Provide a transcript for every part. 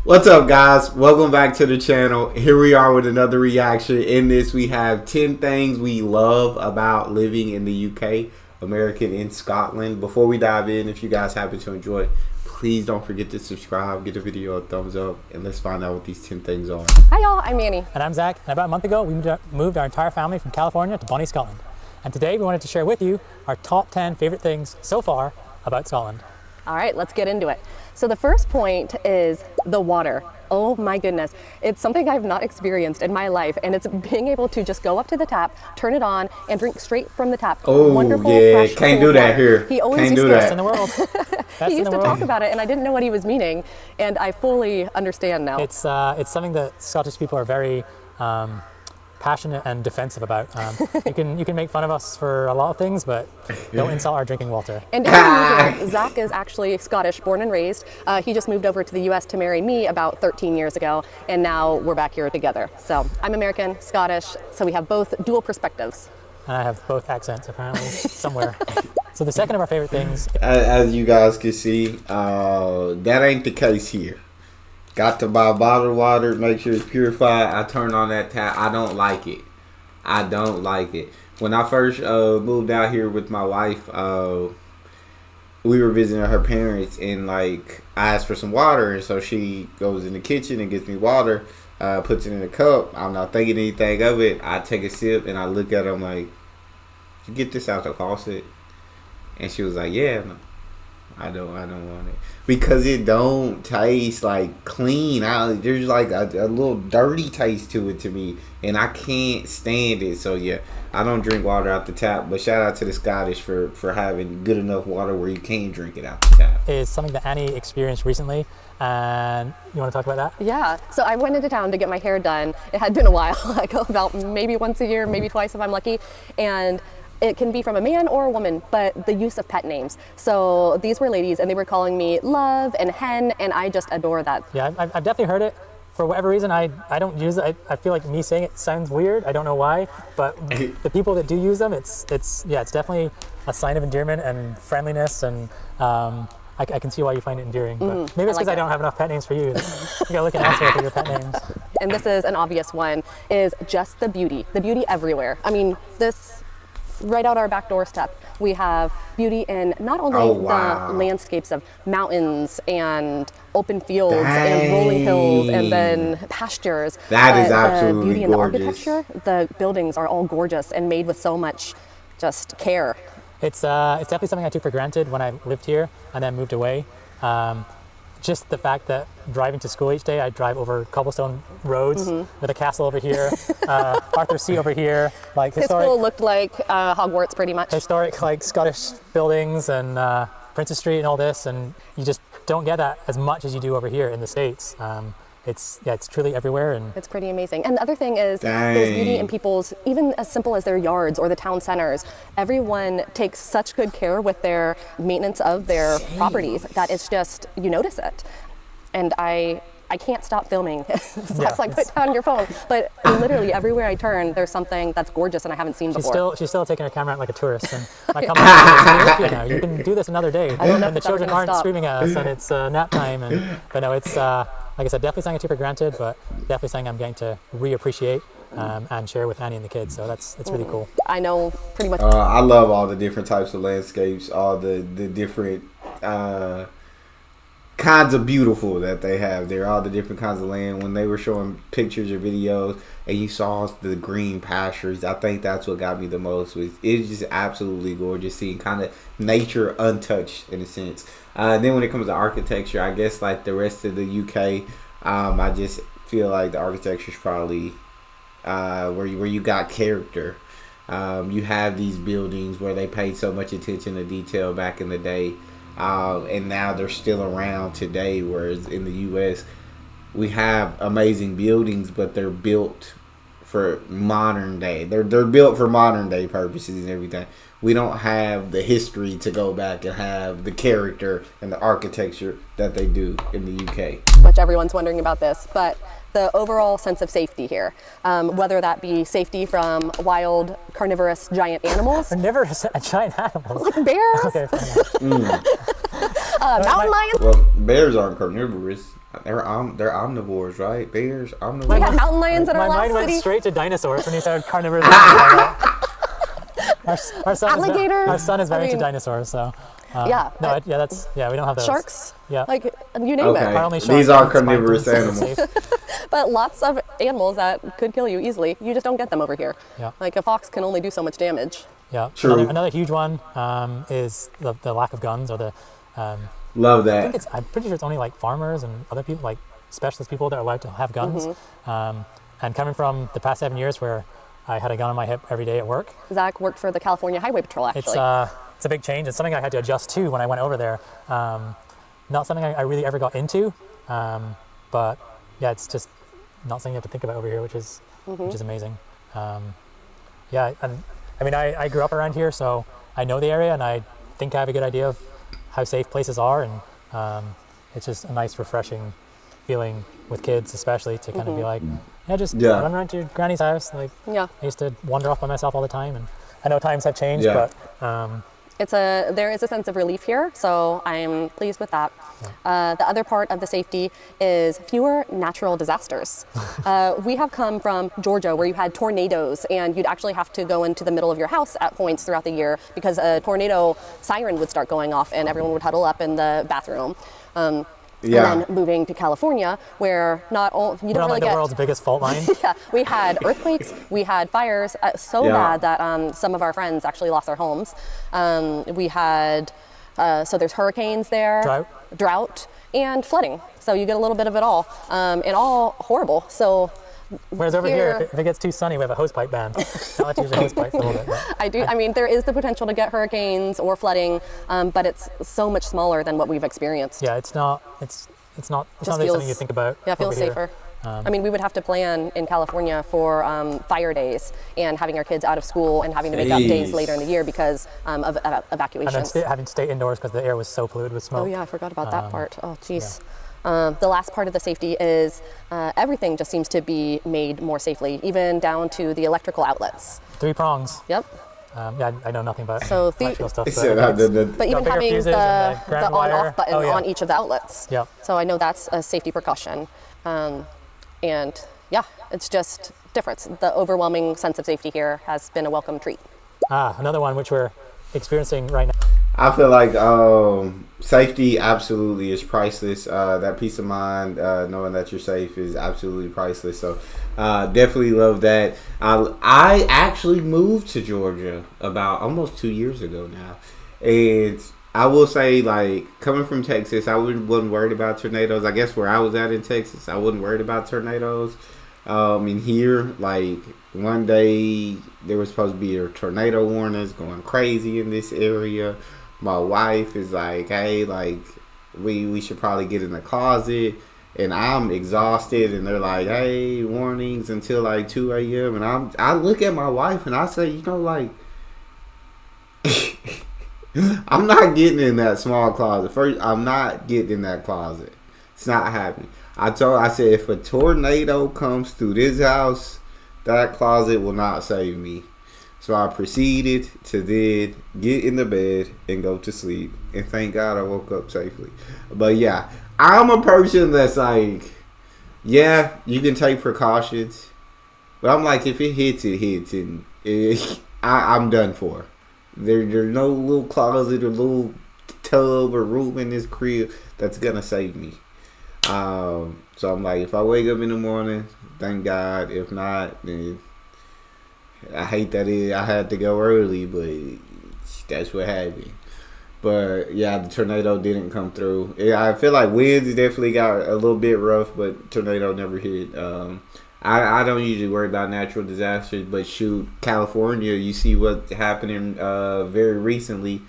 What's up, guys? Welcome back to the channel. Here we are with another reaction. In this, we have 10 things we love about living in the UK, American in Scotland. Before we dive in, if you guys happen to enjoy, please don't forget to subscribe, give the video a thumbs up, and let's find out what these 10 things are. Hi y'all, I'm Annie. And I'm Zach. And about a month ago, we moved our entire family from California to Bonnie, Scotland. And today we wanted to share with you our top 10 favorite things so far about Scotland. All right, let's get into it. So the first point is the water. Oh my goodness. It's something I've not experienced in my life, and it's being able to just go up to the tap, turn it on, and drink straight from the tap. Oh, wonderful, yeah, fresh, can't cold do that water. here. He always Can't used do to, that. Best in the world. He used to talk about it, and I didn't know what he was meaning, and I fully understand now. It's something that Scottish people are very passionate and defensive about. You can make fun of us for a lot of things, but don't insult our drinking water. And Zach is actually Scottish, born and raised. He just moved over to the US to marry me about 13 years ago, and now we're back here together. So I'm American, Scottish, so we have both dual perspectives. And I have both accents, apparently, somewhere. So the second of our favorite things... As you guys can see, that ain't the case here. Got to buy bottled water, make sure it's purified. I turn on that tap. I don't like it. I don't like it. When I first moved out here with my wife, we were visiting her parents, and like I asked for some water, and so she goes in the kitchen and gets me water, puts it in a cup. I'm not thinking anything of it. I take a sip and I look at her. I'm like, "You get this out the faucet?" And she was like, "Yeah." I don't want it because it don't taste like clean. There's like a little dirty taste to it to me, and I can't stand it. So yeah, I don't drink water out the tap. But shout out to the Scottish for having good enough water where you can drink it out the tap. Is something that Annie experienced recently, and you want to talk about that? Yeah, so I went into town to get my hair done. It had been a while. I go about maybe once a year, maybe twice if I'm lucky, and it can be from a man or a woman, but the use of pet names. So these were ladies, and they were calling me Love and Hen, and I just adore that. Yeah, I've definitely heard it. For whatever reason, I don't use it. I feel like me saying it sounds weird. I don't know why, but the people that do use them, it's definitely a sign of endearment and friendliness, and I can see why you find it endearing. But maybe it's because I don't have enough pet names for you. You gotta look at elsewhere for your pet names. And this is an obvious one, is just the beauty everywhere. I mean, this right out our back doorstep, we have beauty in not only the landscapes of mountains and open fields and rolling hills and then pastures. That is absolutely the beauty in gorgeous. the architecture. The buildings are all gorgeous and made with so much just care. It's definitely something I took for granted when I lived here and then moved away. Just the fact that driving to school each day, I drive over cobblestone roads with a castle over here, Arthur's Seat over here, like His school looked like Hogwarts pretty much. Historic like Scottish buildings and Princess Street and all this, and you just don't get that as much as you do over here in the States. It's truly everywhere, and it's pretty amazing. And the other thing is there's beauty in people's, even as simple as their yards or the town centers. Everyone takes such good care with their maintenance of their properties that it's just, you notice it. And I can't stop filming. It's like, put down your phone. But literally everywhere I turn, there's something that's gorgeous and I haven't seen before. She's still taking her camera out like a tourist. And I come back with you now. You can do this another day. And the children aren't screaming at us, and it's nap time. But no, it's like I said, definitely something I took for granted, but definitely something I'm getting to reappreciate and share with Annie and the kids. So it's really cool. I know pretty much. I love all the different types of landscapes, all the different kinds of beautiful that they have there, all the different kinds of land. When they were showing pictures or videos and you saw the green pastures, I think that's what got me the most. It's just absolutely gorgeous seeing kind of nature untouched in a sense. Then when it comes to architecture, I guess like the rest of the UK, I just feel like the architecture is probably where you got character. You have these buildings where they paid so much attention to detail back in the day. And now they're still around today, whereas in the U.S. we have amazing buildings, but they're built for modern day. They're built for modern day purposes and everything. We don't have the history to go back and have the character and the architecture that they do in the UK. Which everyone's wondering about this, but the overall sense of safety here, whether that be safety from wild, carnivorous, giant animals. Carnivorous, giant animals? Like bears. Okay, mountain lions. Well, bears aren't carnivorous. They're omnivores, right? Bears, We omnivores. had mountain lions in our My last mind went city. straight to dinosaurs when you said carnivores. Our son Alligators. Our son is very I mean, into dinosaurs, so. Yeah. No, we don't have those. Sharks. Yeah. Like, you name Okay. it. Our only shark These are is carnivorous spines, animals. safe. But lots of animals that could kill you easily. You just don't get them over here. Yeah. Like a fox can only do so much damage. Yeah. True. Another huge one is the lack of guns, or the. Love I think that. I'm pretty sure it's only like farmers and other people, like specialist people, that are allowed to have guns. And coming from the past 7 years where I had a gun on my hip every day at work, Zach worked for the California Highway Patrol, actually. it's a big change. It's something I had to adjust to when I went over there. Not something I really ever got into, but yeah, it's just not something you have to think about over here, which is amazing. Yeah, and I mean, I grew up around here, so I know the area, and I think I have a good idea of how safe places are, and it's just a nice, refreshing feeling with kids, especially, to kind of be like, run around to your granny's house. Like, Yeah. I used to wander off by myself all the time, and I know times have changed, Yeah. but There is a sense of relief here, so I'm pleased with that. The other part of the safety is fewer natural disasters. We have come from Georgia, where you had tornadoes, and you'd actually have to go into the middle of your house at points throughout the year because a tornado siren would start going off, and everyone would huddle up in the bathroom. Yeah. And then moving to California, where you we're don't on really like the get. world's biggest fault line. Yeah, we had earthquakes, we had fires so Yeah. bad that some of our friends actually lost their homes. We had, so there's hurricanes there, drought, and flooding. So you get a little bit of it all, and all horrible. So Whereas over here, if it gets too sunny, we have a hosepipe ban. I'll let you use a hosepipe for a little bit. But I mean, there is the potential to get hurricanes or flooding, but it's so much smaller than what we've experienced. yeah, it's not really something you think about. Yeah, it feels over here. safer. I mean, we would have to plan in California for fire days and having our kids out of school and having to make up days Jeez. later in the year because of And evacuations. then having to stay indoors because the air was so polluted with smoke. Oh yeah, I forgot about that part. Oh geez. The last part of the safety is everything just seems to be made more safely, even down to the electrical outlets. 3 prongs. Yep. Yeah, I know nothing about So electrical stuff. So But But even bigger having fuses and the ground wire. on-off button Oh, yeah. on each of the outlets. Yeah. So I know that's a safety precaution. And yeah, it's just difference. The overwhelming sense of safety here has been a welcome treat. Another one which we're experiencing right now. I feel like safety absolutely is priceless. That peace of mind, knowing that you're safe, is absolutely priceless. So definitely love that. I actually moved to Georgia about almost 2 years ago now. And I will say, like, coming from Texas, I wasn't worried about tornadoes. I guess where I was at in Texas, I wasn't worried about tornadoes. In here, like, one day there was supposed to be a tornado warnings going crazy in this area. My wife is like, hey, like, we should probably get in the closet. And I'm exhausted. And they're like, hey, warnings until like 2 a.m. And I look at my wife and I say, you know, like, I'm not getting in that small closet. First, I'm not getting in that closet. It's not happening. I said, if a tornado comes through this house, that closet will not save me. So I proceeded to then get in the bed and go to sleep. And thank God I woke up safely. But yeah, I'm a person that's like, yeah, you can take precautions. But I'm like, if it hits, it hits. And I'm done for. There's no little closet or little tub or room in this crib that's going to save me. So I'm like, if I wake up in the morning, thank God. If not, then I hate that I had to go early, but that's what happened. But yeah, the tornado didn't come through. I feel like winds definitely got a little bit rough, but tornado never hit. I don't usually worry about natural disasters, but shoot, California, you see what's happening very recently.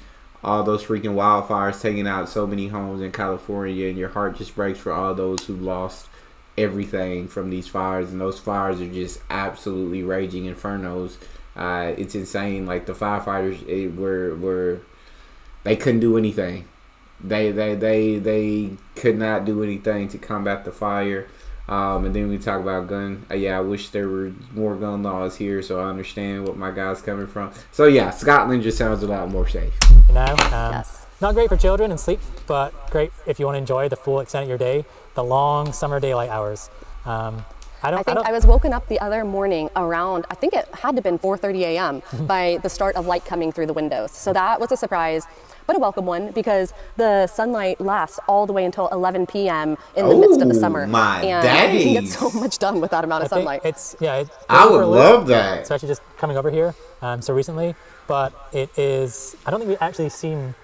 All those freaking wildfires taking out so many homes in California, and your heart just breaks for all those who lost everything from these fires. And those fires are just absolutely raging infernos. It's insane. Like, the firefighters they couldn't do anything. They could not do anything to combat the fire. And then we talk about gun. I wish there were more gun laws here, so I understand what my guy's coming from. So yeah, Scotland just sounds a lot more safe. You know, Yes. not great for children and sleep, but great if you want to enjoy the full extent of your day. the long summer daylight hours. I think I was woken up the other morning around, I think it had to have been 4:30 a.m. by the start of light coming through the windows. So that was a surprise, but a welcome one, because the sunlight lasts all the way until 11 p.m. in the midst of the summer. And you can get so much done with that amount of sunlight. I would love that. Especially just coming over here so recently, but it is, I don't think we've actually seen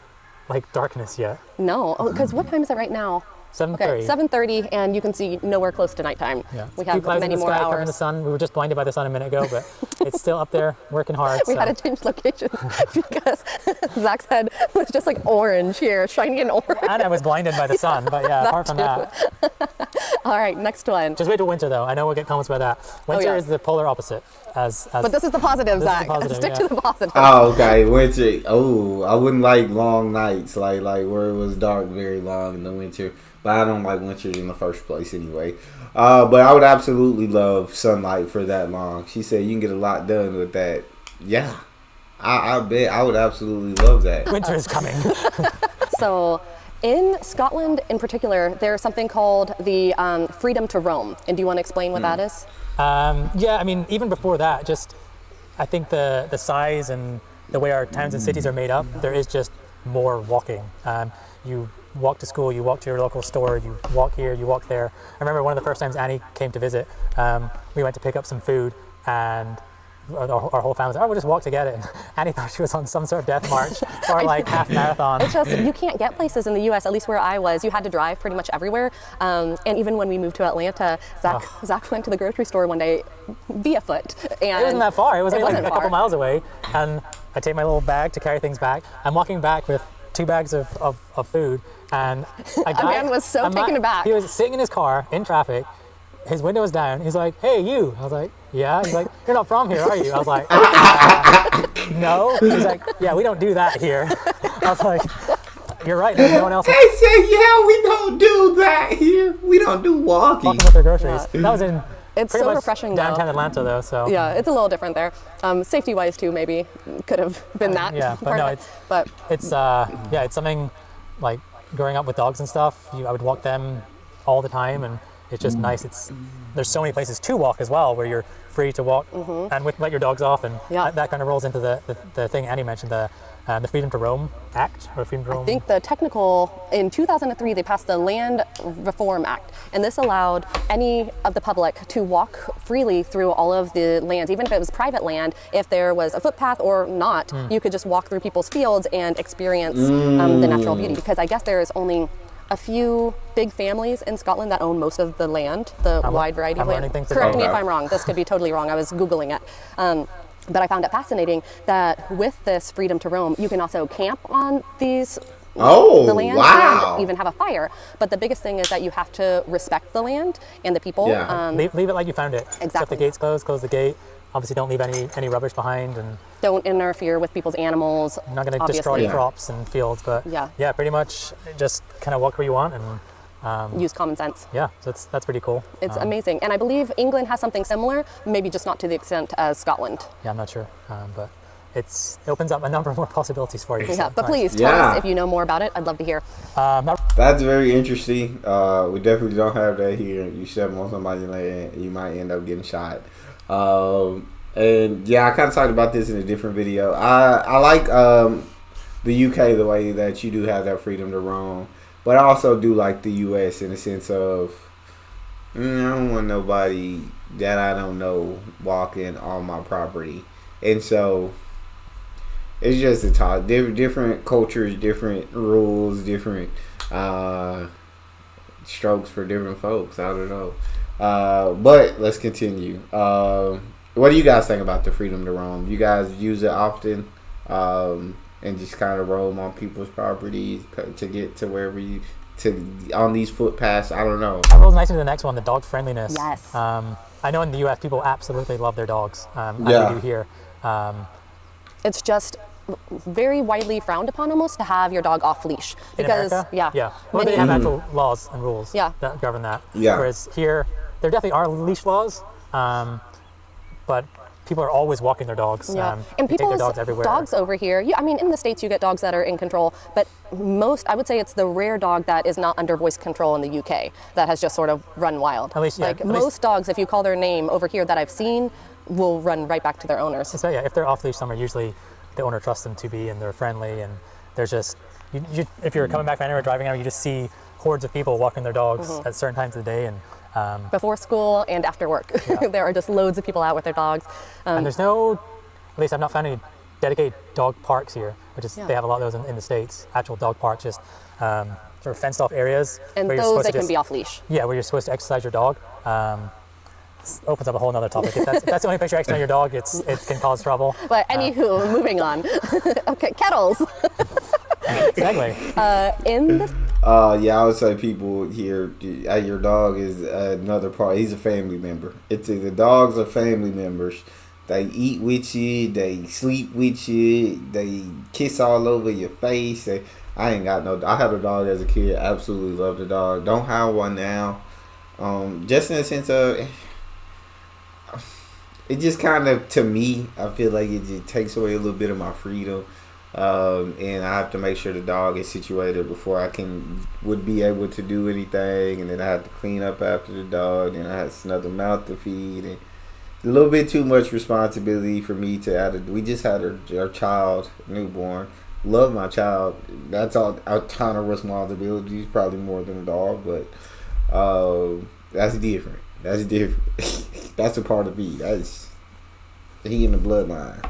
like darkness yet. No, because what time is it right now? 7:30. Okay, 7:30, and you can see nowhere close to nighttime. Yeah. We have many more hours. Covering the sun. We were just blinded by the sun a minute ago, but it's still up there, working hard. We had to change locations because Zach's head was just like orange here, shiny and orange. And I was blinded by the sun, but yeah, apart from that. All right, next one. Just wait till winter, though. I know we'll get comments about that. Winter is the polar opposite. But this is the positive, Zach. Stick to the positive. Oh, okay. Winter. Oh, I wouldn't like long nights, like where it was dark very long in the winter. But I don't like winter in the first place anyway. But I would absolutely love sunlight for that long. She said you can get a lot done with that. Yeah, I bet I would absolutely love that. Winter is coming. So in Scotland in particular, there's something called the freedom to roam. And do you want to explain what that is? Yeah, I mean, even before that, just I think the size and the way our towns and cities are made up, there is just more walking. You walk to school, you walk to your local store, you walk here, you walk there. I remember one of the first times Annie came to visit, we went to pick up some food, and our whole family was like, oh, we'll just walk to get it. And Annie thought she was on some sort of death march or like half marathon. It's just, you can't get places in the US, at least where I was. You had to drive pretty much everywhere. And even when we moved to Atlanta, Zach went to the grocery store one day via foot. And it wasn't that far. It was only like a couple miles away. And I take my little bag to carry things back. I'm walking back with 2 bags of food, and a man was so taken aback. He was sitting in his car in traffic, his window was down. He's like, hey, you. I was like, yeah. He's like, you're not from here, are you? I was like, no. He's like, yeah, we don't do that here. I was like, you're right. There's no one else. They said, yeah, we don't do that here. We don't do walking. Walking with their groceries. Yeah. That was in It's so refreshing downtown Atlanta, though. So yeah, it's a little different there. Safety-wise, too, maybe could have been that. Yeah, but no, it's something like growing up with dogs and stuff. I would walk them all the time, and it's just nice. There's so many places to walk as well, where you're free to walk and let your dogs off, and that kind of rolls into the thing Annie mentioned, the Freedom to Roam Act, or Freedom to Roam. I think the technical, in 2003, they passed the Land Reform Act, and this allowed any of the public to walk freely through all of the lands, even if it was private land. If there was a footpath or not, you could just walk through people's fields and experience the natural beauty, because I guess there's only a few big families in Scotland that own most of the land, the wide variety of land. Correct me if I'm wrong. This could be totally wrong. I was Googling it. But I found it fascinating that with this freedom to roam, you can also camp on the land and even have a fire. But the biggest thing is that you have to respect the land and the people. Yeah. Leave it like you found it. Exactly. If the gate's closed, close the gate. Obviously, don't leave any rubbish behind, and don't interfere with people's animals. You're not going to destroy crops and fields, but pretty much just kind of walk where you want and use common sense. Yeah, so that's pretty cool. It's amazing, and I believe England has something similar, maybe just not to the extent as Scotland. Yeah, I'm not sure, but it opens up a number more possibilities for you. Yeah, but please tell us if you know more about it. I'd love to hear. That's very interesting. We definitely don't have that here. You step on somebody's land, you might end up getting shot. And yeah, I kind of talked about this in a different video. I like the UK, the way that you do have that freedom to roam, but I also do like the US in the sense of I don't want nobody that I don't know walking on my property, and so it's just a talk. Different cultures, different rules, different strokes for different folks. I don't know. But let's continue. What do you guys think about the freedom to roam? You guys use it often, and just kind of roam on people's properties to get to wherever on these footpaths? I don't know. That rolls nicely to the next one, the dog friendliness. Yes. I know in the US people absolutely love their dogs. As they do here. It's just very widely frowned upon almost to have your dog off leash, because well, they have actual laws and rules that govern that. Whereas here there definitely are leash laws, but people are always walking their dogs. Yeah, they and take their people's dogs everywhere. dogs over here. Yeah, I mean, in the States you get dogs that are in control, but I would say it's the rare dog that is not under voice control in the UK that has just sort of run wild. At least, yeah, like at most least, dogs, if you call their name over here that I've seen, will run right back to their owners. so yeah, if they're off leash somewhere, usually the owner trusts them to be, and they're friendly, and there's just if you're coming back from anywhere, driving out, you just see hordes of people walking their dogs at certain times of the day, and Before school and after work. Yeah. There are just loads of people out with their dogs. and there's no, at least I've not found any dedicated dog parks here, which is they have a lot of those in the States. Actual dog parks, just sort of fenced off areas. And where you're those supposed that to can be off leash. Yeah, where you're supposed to exercise your dog. This opens up a whole nother topic. If that's the only place you're exercising your dog, it can cause trouble. But anywho, moving on. Okay, kettles. Exactly. In the Yeah, I would say people here, your dog is another part. He's a family member. The dogs are family members. They eat with you. They sleep with you. They kiss all over your face. I ain't got no. I had a dog as a kid. Absolutely love the dog. Don't have one now. Just in the sense of, it just kind of, to me, I feel like it just takes away a little bit of my freedom. And I have to make sure the dog is situated before I would be able to do anything, and then I have to clean up after the dog, and I have another mouth to feed, and a little bit too much responsibility for me to add. We just had our child, newborn. Love my child. That's all a ton of responsibilities, probably more than a dog, but that's different. That's different. That's a part of me. That's he in the bloodline.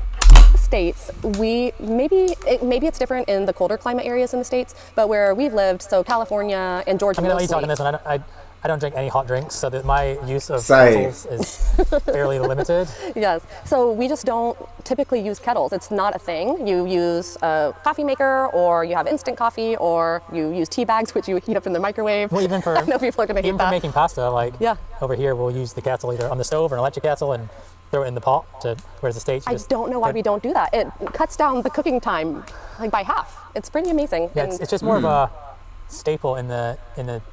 States, maybe it's different in the colder climate areas in the States, but where we've lived, so California and Georgia. I'm going to let you talk on this one. I don't drink any hot drinks, so that my use of kettles is fairly limited. Yes, so we just don't typically use kettles. It's not a thing. You use a coffee maker, or you have instant coffee, or you use tea bags, which you heat up in the microwave. Well, even for I know people are going to hate even that. for making pasta, over here we'll use the kettle either on the stove or an electric kettle and throw it in the pot. Whereas the States, I don't know why we don't do that. It cuts down the cooking time by half. It's pretty amazing. Yeah, it's just more of a staple in the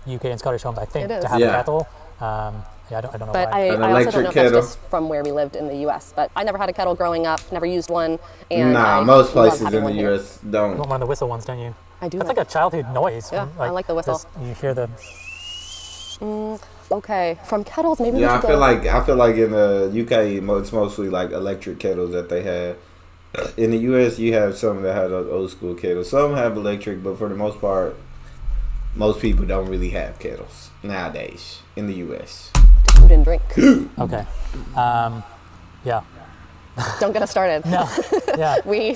UK and Scottish homes, I think, to have a kettle. I don't know but why. I also don't know if that's just from where we lived in the U.S. But I never had a kettle growing up, never used one. And most places in the U.S. don't. You want one of the whistle ones, don't you? I do. That's like a childhood noise. Yeah, I like the whistle. You hear the. Okay, from kettles, maybe. Yeah, I feel like in the UK it's mostly like electric kettles that they have. In the US, you have some that have old school kettles. Some have electric, but for the most part, most people don't really have kettles nowadays in the US. Food and drink. Okay. Yeah. Don't get us started. No. Yeah. We're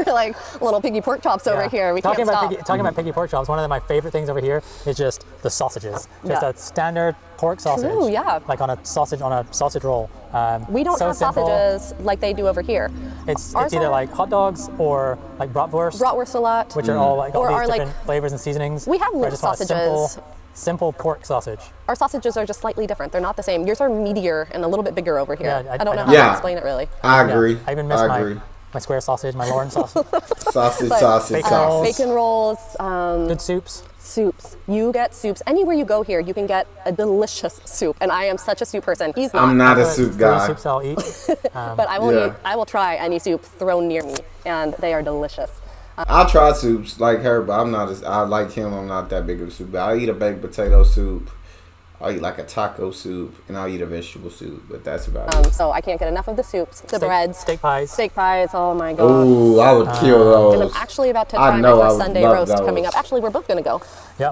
like little piggy pork chops over here. We talking can't stop. Talking about piggy pork chops, one of my favorite things over here is just the sausages. Just a standard pork sausage. True, yeah. Like on a sausage roll. We don't have sausages like they do over here. It's either like hot dogs or like bratwurst. Bratwurst a lot. Which are all like all these different like, flavors and seasonings. We have little sausages. Simple pork sausage. Our sausages are just slightly different. They're not the same. Yours are meatier and a little bit bigger over here. Yeah, I don't know how to explain it really. I agree. I even miss my square sausage, my Lauren sausage. sausage. Bacon rolls. Good soups. Soups. You get soups. Anywhere you go here, you can get a delicious soup. And I am such a soup person. He's not. I'm not a soup guy. Soups I'll eat. But I won't eat. I will try any soup thrown near me, and they are delicious. I'll try soups like her, but I like him. I'm not that big of a soup guy. I'll eat a baked potato soup. I'll eat like a taco soup, and I'll eat a vegetable soup, but that's about it. So I can't get enough of the soups, breads. Steak pies. Oh my god. Ooh, I would kill those. And I'm actually about to try my first Sunday roast those. coming up. Actually, we're both going to go. Yeah.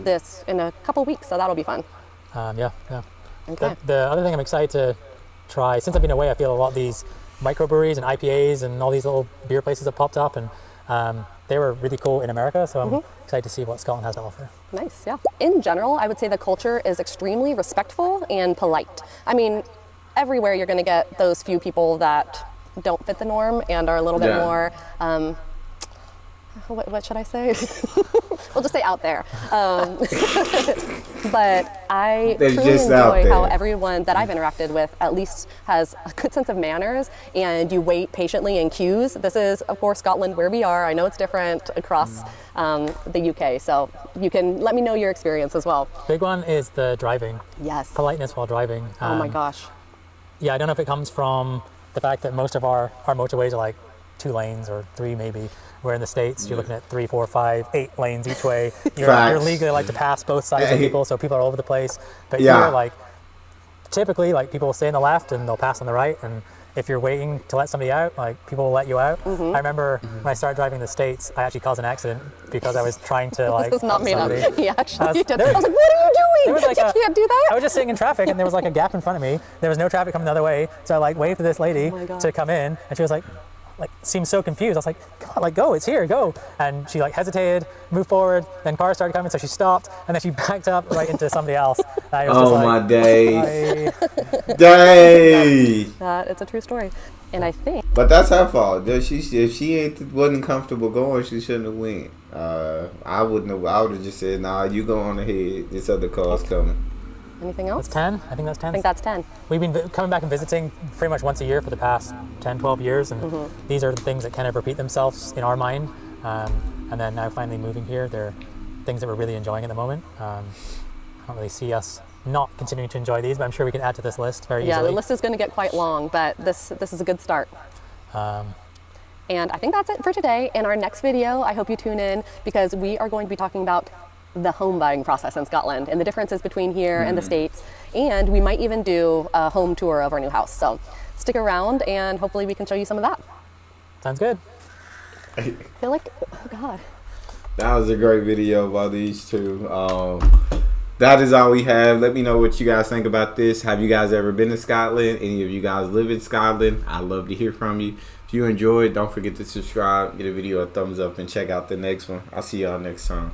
This in a couple weeks, so that'll be fun. Yeah. Okay. The other thing I'm excited to try, since I've been away, I feel a lot of these microbreweries and IPAs and all these little beer places have popped up, and they were really cool in America, so I'm excited to see what Scotland has to offer. Nice, yeah. In general, I would say the culture is extremely respectful and polite. I mean, everywhere you're going to get those few people that don't fit the norm and are a little bit more, what should I say? We'll just say out there. But I truly enjoy how everyone that I've interacted with at least has a good sense of manners, and you wait patiently in queues. This is, of course, Scotland where we are. I know it's different across the UK, so you can let me know your experience as well. Big one is the driving. Yes. Politeness while driving. Oh my gosh. Yeah, I don't know if it comes from the fact that most of our motorways are like 2 lanes or 3 maybe. Where in the States, you're looking at 3, 4, 5, 8 lanes each way. You're legally like to pass both sides of people, so people are all over the place. But here, like, typically, like, people will stay on the left and they'll pass on the right. And if you're waiting to let somebody out, like, people will let you out. I remember when I started driving in the States, I actually caused an accident because I was trying to, like, this is not made up. Yeah, actually, did. I was like, what are you doing? Like you can't do that. I was just sitting in traffic and there was like a gap in front of me. There was no traffic coming the other way. So I like waved to this lady to come in, and she was like seemed so confused. I was like, come on, like, go, it's here, go. And she like hesitated, moved forward, then cars started coming, so she stopped, and then she backed up right into somebody else. And I was just like, my days. Dang. It's a true story. And I think. But that's her fault. If she wasn't comfortable going, she shouldn't have went. I wouldn't have. I would have just said, nah, you go on ahead. This other car's coming. Anything else? That's 10. I think that's 10. I think that's 10. We've been coming back and visiting pretty much once a year for the past 10, 12 years. And these are the things that kind of repeat themselves in our mind. And then now finally moving here, they're things that we're really enjoying at the moment. I don't really see us not continuing to enjoy these, but I'm sure we can add to this list very easily. Yeah, the list is going to get quite long, but this is a good start. And I think that's it for today. In our next video, I hope you tune in because we are going to be talking about the home buying process in Scotland and the differences between here and the States. And we might even do a home tour of our new house. So stick around and hopefully we can show you some of that. Sounds good. I feel like, oh God. That was a great video by these two. That is all we have. Let me know what you guys think about this. Have you guys ever been to Scotland? Any of you guys live in Scotland? I'd love to hear from you. If you enjoyed, don't forget to subscribe, give the video a thumbs up, and check out the next one. I'll see y'all next time.